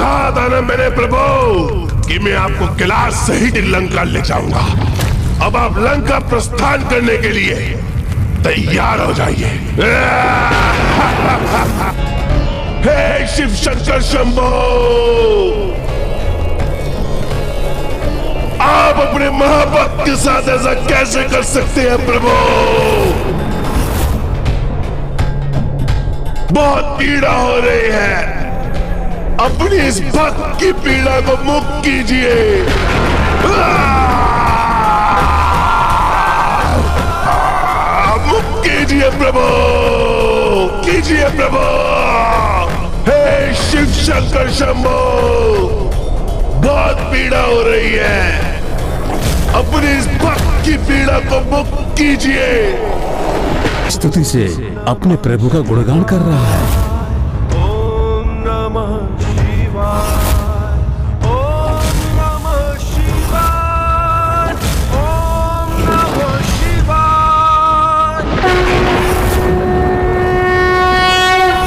कहा था ना मैंने प्रभु कि मैं आपको कैलाश सहित लंका ले जाऊंगा। अब आप लंका प्रस्थान करने के लिए तैयार हो जाइए। हे शिव शंकर शंभो, आप अपने महाभक्त के साथ ऐसा कैसे कर सकते हैं प्रभु? बहुत पीड़ा हो रही है, अपनी इस भक्त की पीड़ा को मुक्त कीजिए। मुक्त कीजिए प्रभु, कीजिए प्रभु। हे शिव शंकर शंभो, बहुत पीड़ा हो रही है, अपनी इस भक्त की पीड़ा को मुक्त कीजिए। स्तुति से अपने प्रभु का गुणगान कर रहा है। ओम नमः शिवाय, ओम नमः शिवाय, ओम नमः शिवाय।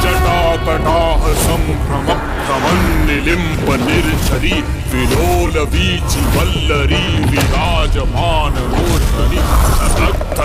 जटाकटाह संभ्रम प्रमन्निलिम्ब निर्झरी विलोल वीचि वल्लरी विराजमान मूर्धनि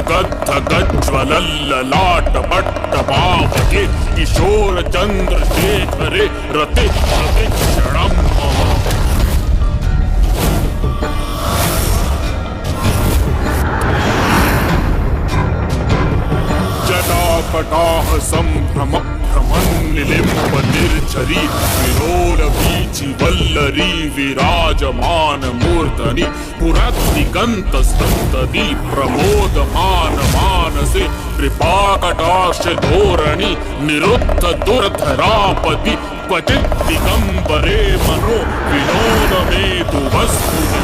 गद्ध गज्ज्वलल्ललाट पट्टपावके किशोर चंद्र शेखरे रति रति क्षणं मम। जटाकटाह संभ्रम प्रमन्निलिम्ब निर्झरी विलोल वीचि वल्लरी विराजमान मूर्धनि पुरद्दिगन्तस्तन्तति प्रमोदमान मानसे कृपाकटाक्ष धोरणि निरुद्ध दुर्धरापति क्वचित् दिगम्बरे मनो विनोदमेतु वस्तुनि।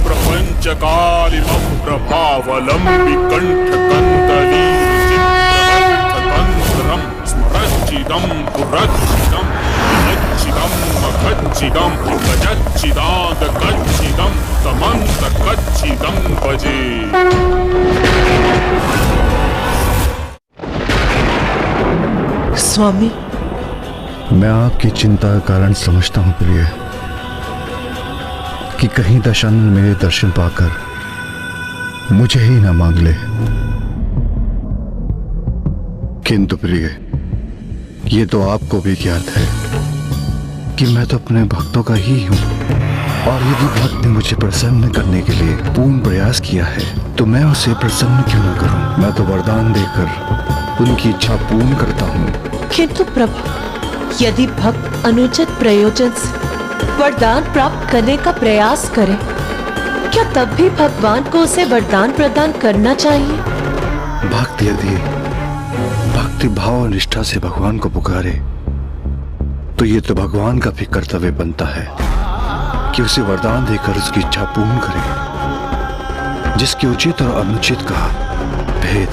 प्रपंचकालिमं प्रभावलंबि कंठकंदली चित्रबद्धतंत्रं स्मरच्चिदं पुरच्चिदं मच्चिदं मखच्चिदं गजच्चिदादकच्चिदं तमन्तकच्चिदं भजे। स्वामी, मैं आपकी चिंता का कारण समझता हूं प्रिय, कि कहीं दशानन मेरे दर्शन पाकर मुझे ही ना मांग ले। किंतु प्रिय, ये तो आपको भी ज्ञात है कि मैं तो अपने भक्तों का ही हूं, और यदि भक्त ने मुझे प्रसन्न करने के लिए पूर्ण प्रयास किया है तो मैं उसे प्रसन्न क्यों न करूं। मैं तो वरदान देकर उनकी इच्छा पूर्ण करता हूं। किंतु प्रभु, यदि भक्त अनुचित प्रयोजन से वरदान प्राप्त करने का प्रयास करे, क्या तब भी भगवान को उसे वरदान प्रदान करना चाहिए? भक्त यदि भक्ति भाव और निष्ठा से भगवान को पुकारे तो ये तो भगवान का भी कर्तव्य बनता है कि उसे वरदान देकर उसकी इच्छा पूर्ण करे। जिसके उचित और अनुचित का भेद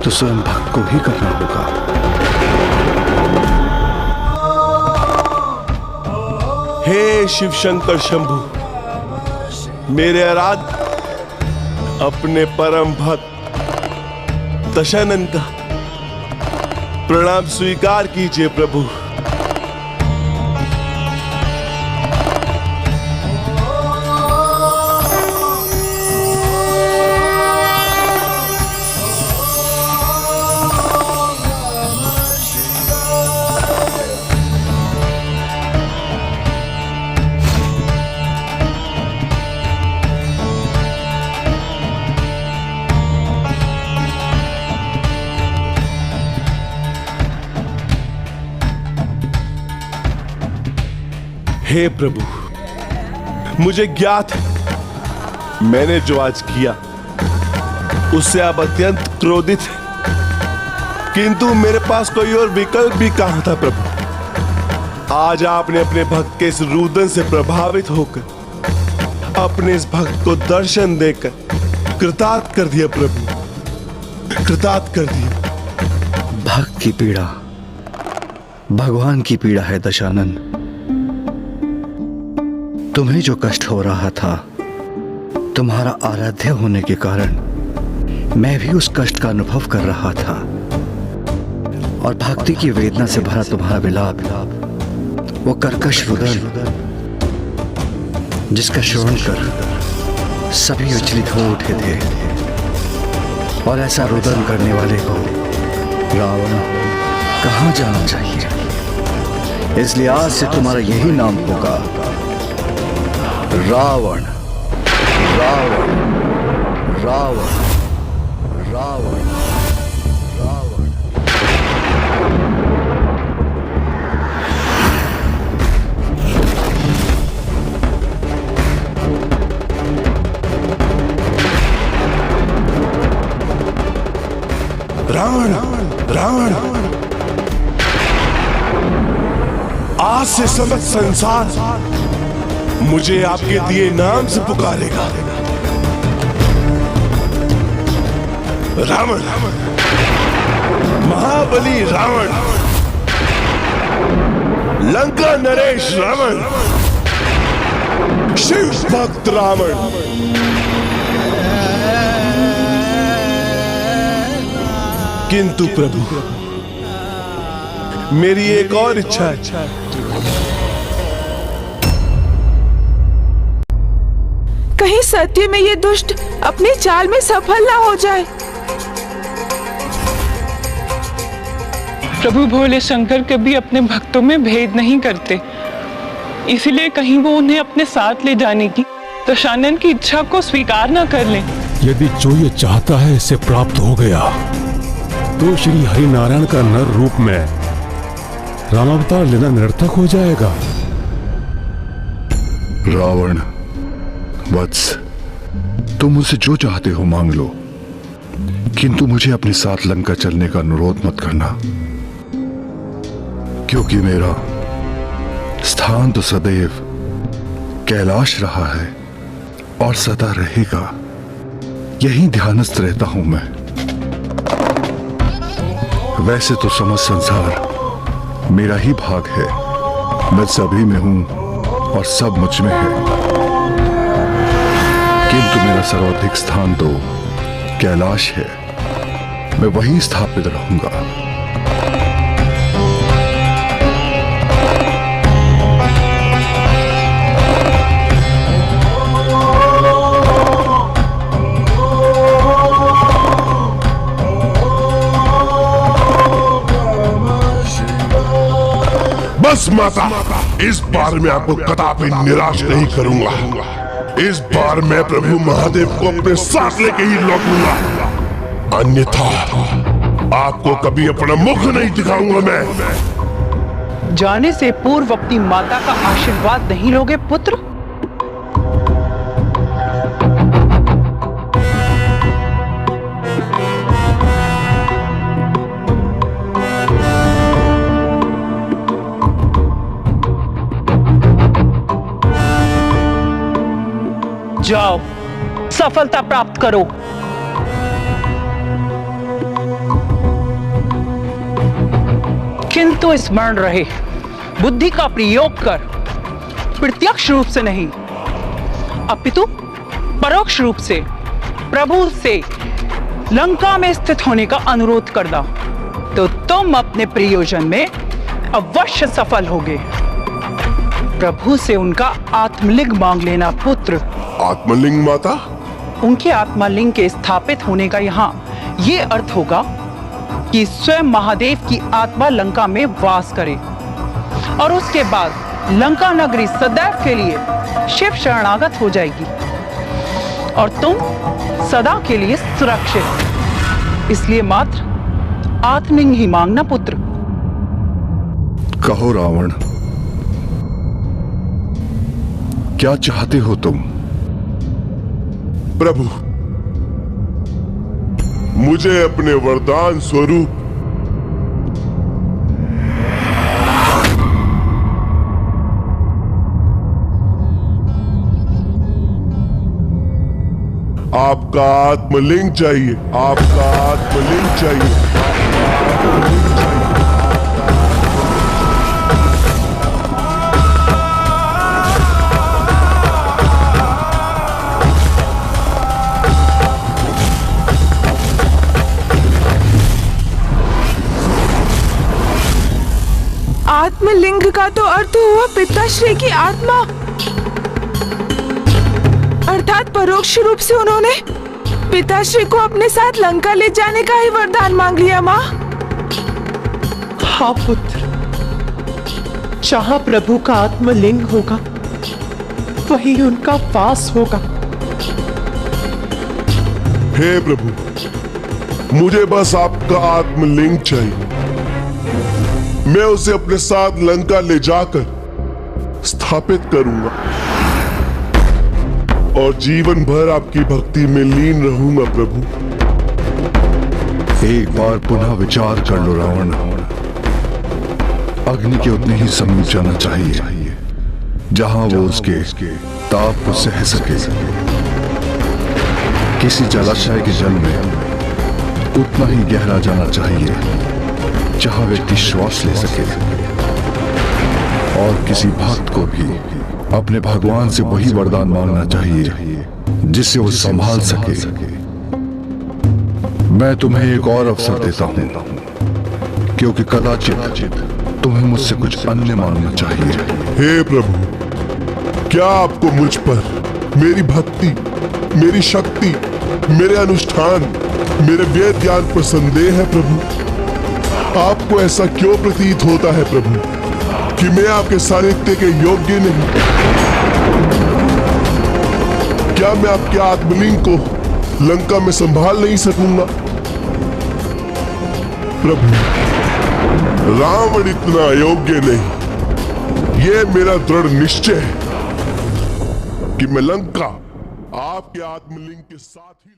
तो स्वयं भक्त को ही करना होगा। हे शिव शंकर शंभु, मेरे आराध्य अपने परम भक्त दशानन का प्रणाम स्वीकार कीजिए प्रभु। हे प्रभु, मुझे ज्ञात है मैंने जो आज किया उससे आप अत्यंत क्रोधित हैं, किंतु मेरे पास कोई और विकल्प भी कहां था प्रभु। आज आपने अपने भक्त के इस रुदन से प्रभावित होकर अपने इस भक्त को दर्शन देकर कृतार्थ कर दिया प्रभु। कृतार्थ कर दिया। भक्त की पीड़ा भगवान की पीड़ा है दशानन। तुम्हें जो कष्ट हो रहा था, तुम्हारा आराध्य होने के कारण मैं भी उस कष्ट का अनुभव कर रहा था, और भक्ति की वेदना से भरा तुम्हारा विलाप, वो कर्कश रुदन जिसका श्रवण कर सभी विचलित हो उठे थे। और ऐसा रुदन करने वाले को रावण कहाँ जाना चाहिए। इसलिए आज से तुम्हारा यही नाम होगा, रावण। रावण रावण रावण रावण। रावण रावण, आज से समस्त संसार मुझे आपके दिए नाम से पुकारेगा। रावण, महाबली रावण, लंका नरेश रावण, शिव भक्त रावण। किंतु प्रभु, मेरी एक और इच्छा है। कहीं सत्य में ये दुष्ट अपनी चाल में सफल ना हो जाए। प्रभु भोले शंकर कभी अपने भक्तों में भेद नहीं करते, इसलिए कहीं वो उन्हें अपने साथ ले जाने की दशानन की इच्छा को स्वीकार न कर लें। यदि जो ये चाहता है इसे प्राप्त हो गया तो श्री हरिनारायण का नर रूप में रामावतार लेना निरर्थक हो जाएगा। रावण वत्स, तुम मुझसे जो चाहते हो मांग लो, किंतु मुझे अपने साथ लंका चलने का अनुरोध मत करना, क्योंकि मेरा स्थान तो सदैव कैलाश रहा है और सदा रहेगा। यहीं ध्यानस्थ रहता हूं मैं। वैसे तो समस्त संसार मेरा ही भाग है, मैं सभी में हूं और सब मुझ में है, किंतु मेरा सर्वाधिक स्थान तो कैलाश है। मैं वहीं स्थापित रहूंगा। बस माता, इस बार मैं आपको कदापि निराश नहीं करूंगा। इस बार मैं प्रभु महादेव को अपने साथ लेके ही लौटूंगा, अन्यथा आपको कभी अपना मुख नहीं दिखाऊंगा मैं। जाने से पूर्व अपनी माता का आशीर्वाद नहीं लोगे पुत्र? जाओ, सफलता प्राप्त करो। किंतु स्मरण रहे, बुद्धि का प्रयोग कर, प्रत्यक्ष रूप से नहीं अपितु परोक्ष रूप से प्रभु से लंका में स्थित होने का अनुरोध कर दो, तो तुम अपने प्रयोजन में अवश्य सफल होगे। प्रभु से उनका आत्मलिंग मांग लेना पुत्र। आत्मलिंग माता? उनके आत्मलिंग के स्थापित होने का यहाँ ये अर्थ होगा कि स्वयं महादेव की आत्मा लंका में वास करे और उसके बाद लंका नगरी सदैव के लिए शिव शरणागत हो जाएगी और तुम सदा के लिए सुरक्षित। इसलिए मात्र आत्मलिंग ही मांगना पुत्र। कहो रावण, क्या चाहते हो तुम? प्रभु, मुझे अपने वरदान स्वरूप आपका आत्मलिंग चाहिए, आपका आत्मलिंग चाहिए। आत्मलिंग का तो अर्थ हुआ पिताश्री की आत्मा, अर्थात परोक्ष रूप से उन्होंने पिताश्री को अपने साथ लंका ले जाने का ही वरदान मांग लिया। माँ, हाँ पुत्र, जहाँ प्रभु का आत्मलिंग होगा वही उनका वास होगा। हे प्रभु, मुझे बस आपका आत्मलिंग चाहिए। मैं उसे अपने साथ लंका ले जाकर स्थापित करूंगा और जीवन भर आपकी भक्ति में लीन रहूंगा प्रभु। एक बार पुनः विचार कर लो रावण, अग्नि के उतने ही समीप जाना चाहिए जहां वो उसके ताप को सह सके। किसी जलाशय के जल में उतना ही गहरा जाना चाहिए जहां व्यक्ति श्वास ले सके, और किसी भक्त को भी अपने भगवान से वही वरदान मांगना चाहिए जिससे वो संभाल सके। मैं तुम्हें एक और अवसर देता हूं, क्योंकि कदाचित तुम्हें मुझसे कुछ अन्य मांगना चाहिए। हे प्रभु, क्या आपको मुझ पर, मेरी भक्ति, मेरी शक्ति, मेरे अनुष्ठान, मेरे वेद ज्ञान पर संदेह है प्रभु? आपको ऐसा क्यों प्रतीत होता है प्रभु कि मैं आपके सानिध्य के योग्य नहीं? क्या मैं आपके आत्मलिंग को लंका में संभाल नहीं सकूंगा? प्रभु, रावण इतना अयोग्य नहीं। यह मेरा दृढ़ निश्चय है कि मैं लंका आपके आत्मलिंग के साथ ही